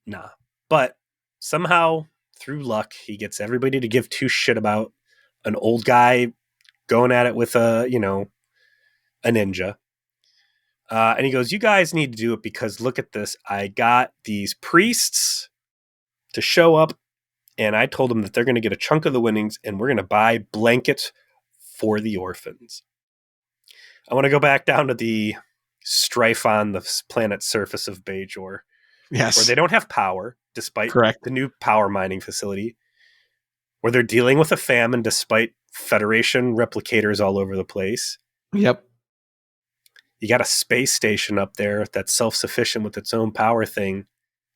nah. But somehow, through luck, he gets everybody to give two shit about an old guy going at it with a ninja. And he goes, you guys need to do it because look at this. I got these priests to show up and I told them that they're going to get a chunk of the winnings and we're going to buy blankets for the orphans. I want to go back down to the strife on the planet's surface of Bajor. Yes. Where they don't have power, despite the new power mining facility. Where they're dealing with a famine despite Federation replicators all over the place. Yep. You got a space station up there that's self-sufficient with its own power thing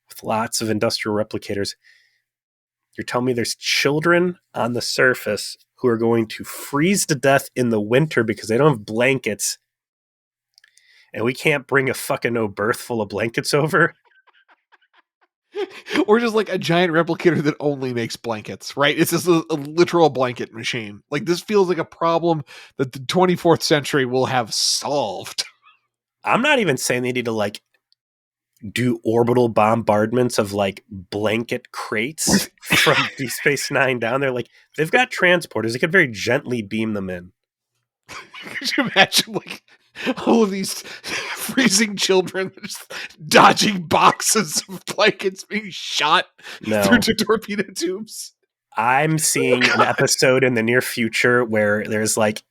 with lots of industrial replicators. You're telling me there's children on the surface who are going to freeze to death in the winter because they don't have blankets and we can't bring a fucking berth full of blankets over? Or just like a giant replicator that only makes blankets, right? It's just a literal blanket machine. Like, this feels like a problem that the 24th century will have solved. I'm not even saying they need to like do orbital bombardments of like blanket crates from Deep Space Nine down there. Like, they've got transporters. They could very gently beam them in. Could you imagine like all of these freezing children just dodging boxes of blankets being shot through torpedo tubes? I'm seeing an episode in the near future where there's like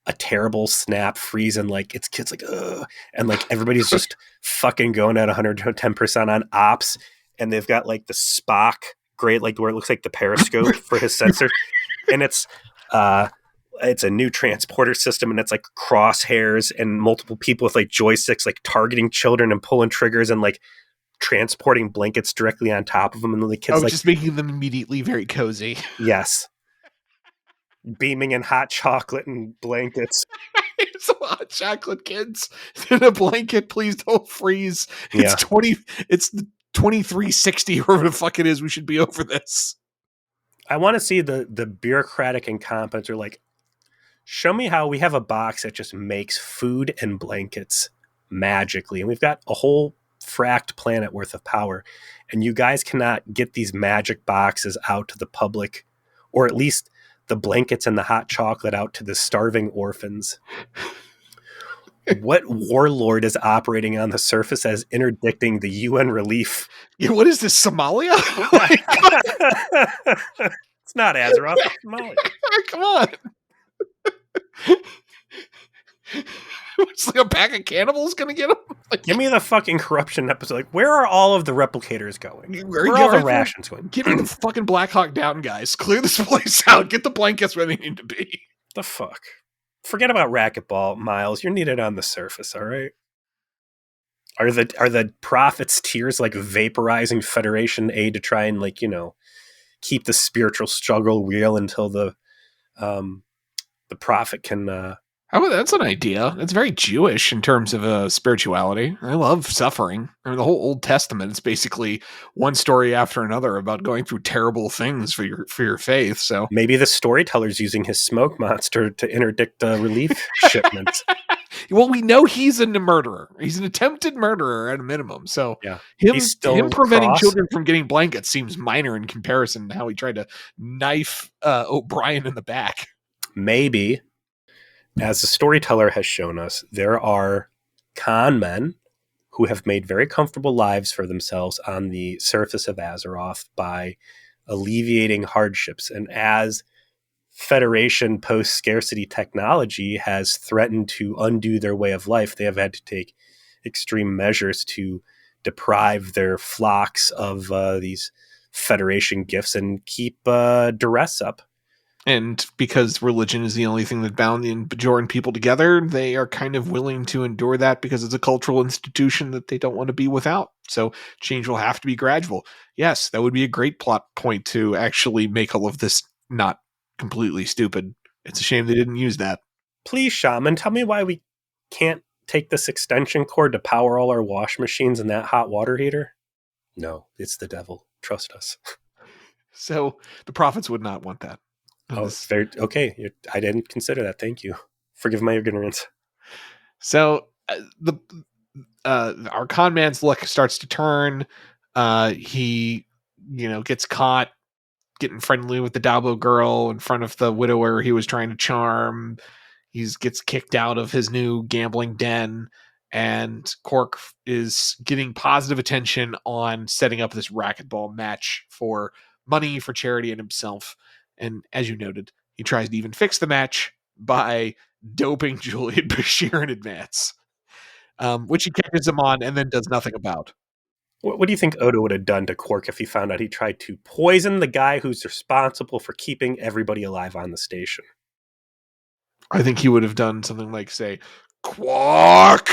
a terrible snap freeze and like it's kids like, ugh, and like everybody's just fucking going at 110% on ops, and they've got like the Spock grade, like where it looks like the periscope for his sensor, and it's a new transporter system, and it's like crosshairs and multiple people with like joysticks, like targeting children and pulling triggers and like transporting blankets directly on top of them. And then the kids just making them immediately very cozy. Yes. Beaming in hot chocolate and blankets. Some hot chocolate, kids in a blanket. Please don't freeze. It's 2360 or whatever the fuck it is. We should be over this. I want to see the bureaucratic incompetence, or like, show me how we have a box that just makes food and blankets magically. And we've got a whole fracked planet worth of power. And you guys cannot get these magic boxes out to the public, or at least the blankets and the hot chocolate out to the starving orphans. What warlord is operating on the surface as interdicting the UN relief? Yeah, what is this, Somalia? It's not Azeroth, it's Somalia. Come on. It's like a pack of cannibals gonna get them? Like, give me the fucking corruption episode. Like, where are all of the replicators going? Where are all the rations going? Give me the fucking Black Hawk Down, guys. Clear this place out. Get the blankets where they need to be. The fuck? Forget about racquetball, Miles. You're needed on the surface, all right? Are the Prophet's tears like vaporizing Federation aid to try and like, keep the spiritual struggle real until the Prophet can How about that's an idea? It's very Jewish in terms of spirituality. I love suffering. I mean, the whole Old Testament is basically one story after another about going through terrible things for your faith. So maybe the storyteller's using his smoke monster to interdict relief shipments. Well, we know he's a murderer. He's an attempted murderer at a minimum. So yeah, him preventing children from getting blankets seems minor in comparison to how he tried to knife O'Brien in the back. Maybe, as the storyteller has shown us, there are con men who have made very comfortable lives for themselves on the surface of Azeroth by alleviating hardships. And as Federation post-scarcity technology has threatened to undo their way of life, they have had to take extreme measures to deprive their flocks of these Federation gifts and keep duress up. And because religion is the only thing that bound the Bajoran people together, they are kind of willing to endure that because it's a cultural institution that they don't want to be without. So change will have to be gradual. Yes, that would be a great plot point to actually make all of this not completely stupid. It's a shame they didn't use that. Please, Shaman, tell me why we can't take this extension cord to power all our wash machines and that hot water heater? No, it's the devil. Trust us. So the prophets would not want that. Okay. I didn't consider that. Thank you. Forgive my ignorance. So our con man's luck starts to turn. He, gets caught getting friendly with the Dabo girl in front of the widower he was trying to charm. He gets kicked out of his new gambling den, and Quark is getting positive attention on setting up this racquetball match for money, for charity, and himself. And as you noted, he tries to even fix the match by doping Julian Bashir in advance, which he catches him on and then does nothing about. What do you think Odo would have done to Quark if he found out he tried to poison the guy who's responsible for keeping everybody alive on the station? I think he would have done something like, say, Quark!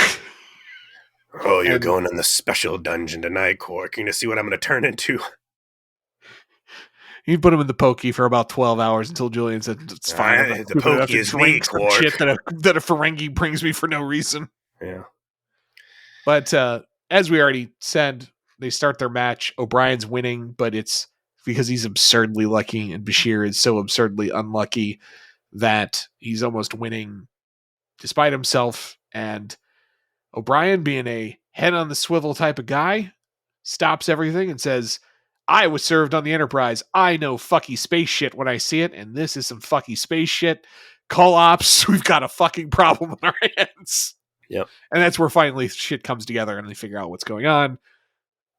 Oh, you're going in the special dungeon tonight, Quark. You're going to see what I'm going to turn into. He'd put him in the pokey for about 12 hours until Julian said, it's fine. The pokey is me, Quark. Shit that a Ferengi brings me for no reason. Yeah. But as we already said, they start their match. O'Brien's winning, but it's because he's absurdly lucky, and Bashir is so absurdly unlucky that he's almost winning despite himself. And O'Brien, being a head on the swivel type of guy, stops everything and says, I was served on the Enterprise. I know fucky space shit when I see it, and this is some fucky space shit. Call ops. We've got a fucking problem on our hands. Yep. And that's where finally shit comes together and they figure out what's going on.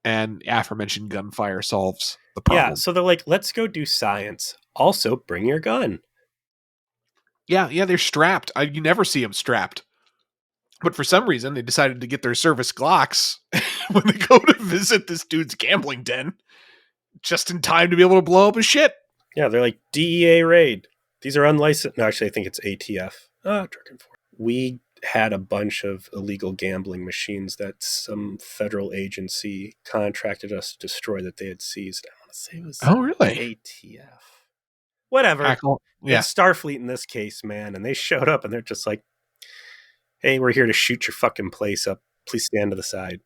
And aforementioned gunfire solves the problem. Yeah, so they're like, let's go do science. Also, bring your gun. Yeah, they're strapped. You never see them strapped. But for some reason, they decided to get their service Glocks when they go to visit this dude's gambling den, just in time to be able to blow up his shit. Yeah, they're like, DEA raid. These are unlicensed. No, actually, I think it's ATF. We had a bunch of illegal gambling machines that some federal agency contracted us to destroy that they had seized. I want to say it was really? ATF. Whatever. Yeah. It's Starfleet in this case, man. And they showed up and they're just like, hey, we're here to shoot your fucking place up. Please stand to the side.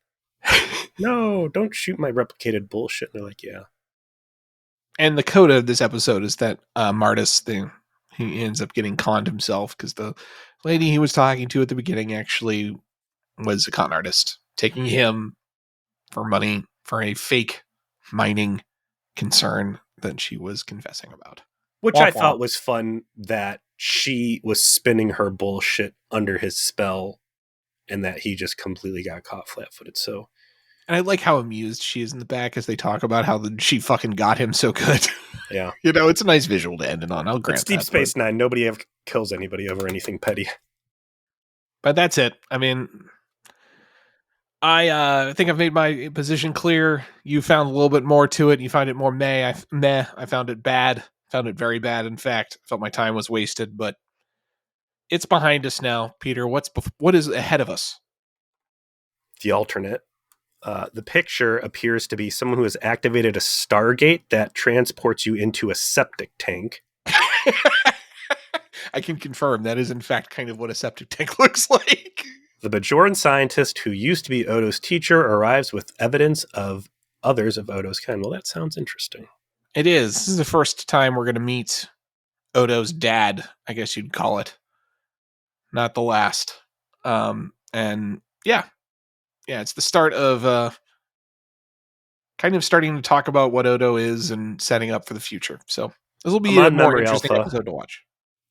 No, don't shoot my replicated bullshit. And they're like, yeah. And the coda of this episode is that Martis thing, he ends up getting conned himself because the lady he was talking to at the beginning actually was a con artist, taking him for money for a fake mining concern that she was confessing about. Which I thought was fun, that she was spinning her bullshit under his spell and that he just completely got caught flat-footed. So, and I like how amused she is in the back as they talk about how she fucking got him so good. Yeah. It's a nice visual to end it on. I'll grant it's Deep Space Nine. Nobody ever kills anybody over anything petty. But that's it. I mean, I think I've made my position clear. You found a little bit more to it. You find it more meh. I found it bad. Found it very bad, in fact. Felt my time was wasted, but it's behind us now, Peter. What is ahead of us? The alternate. The picture appears to be someone who has activated a Stargate that transports you into a septic tank. I can confirm that is in fact kind of what a septic tank looks like. The Bajoran scientist who used to be Odo's teacher arrives with evidence of others of Odo's kind. Well, that sounds interesting. It is. This is the first time we're going to meet Odo's dad, I guess you'd call it. Not the last. And yeah, it's the start of kind of starting to talk about what Odo is and setting up for the future. So this will be a more interesting episode to watch.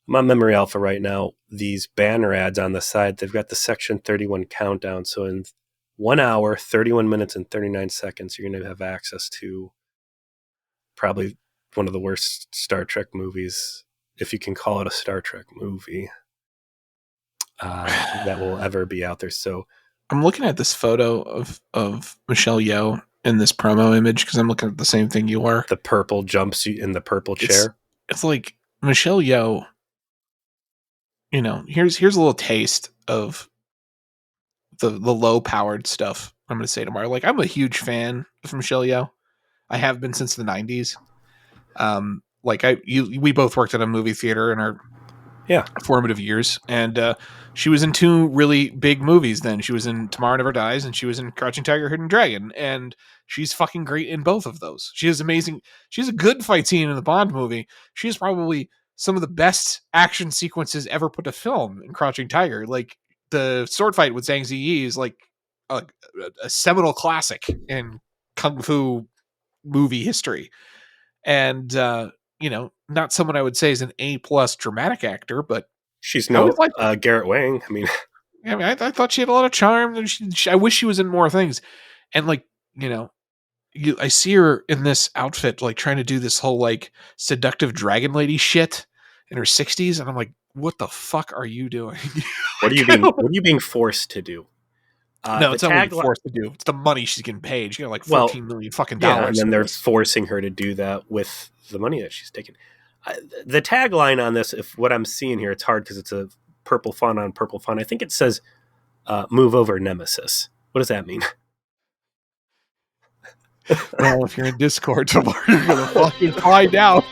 I'm on Memory Alpha right now. These banner ads on the side, they've got the Section 31 countdown. So in 1 hour, 31 minutes, and 39 seconds, you're going to have access to probably one of the worst Star Trek movies, if you can call it a Star Trek movie, that will ever be out there. So I'm looking at this photo of Michelle Yeoh in this promo image because I'm looking at the same thing you are. The purple jumpsuit in the purple chair. It's like Michelle Yeoh. You know, here's a little taste of the low powered stuff I'm going to say tomorrow. Like, I'm a huge fan of Michelle Yeoh. I have been since the 90s. We both worked at a movie theater in our formative years, and she was in 2 really big movies then. She was in Tomorrow Never Dies, and she was in Crouching Tiger, Hidden Dragon, and she's fucking great in both of those. She is amazing. She has a good fight scene in the Bond movie. She is probably some of the best action sequences ever put to film in Crouching Tiger. Like, the sword fight with Zhang Ziyi is like a seminal classic in Kung Fu movie history. And, not someone I would say is an A+ dramatic actor, but she's no Garrett Wang. I mean, I thought she had a lot of charm. And I wish she was in more things. And I see her in this outfit, like trying to do this whole like seductive dragon lady shit in her 60s, and I'm like, what the fuck are you doing? What are you being forced to do? No, it's not what you're forced to do. It's the money she's getting paid. She got like $14 million fucking dollars. And then they're forcing her to do that with the money that she's taking. The tagline on this, if what I'm seeing here, it's hard because it's a purple font on purple font. I think it says "Move over, Nemesis." What does that mean? Well, if you're in Discord tomorrow, you're gonna fucking find out.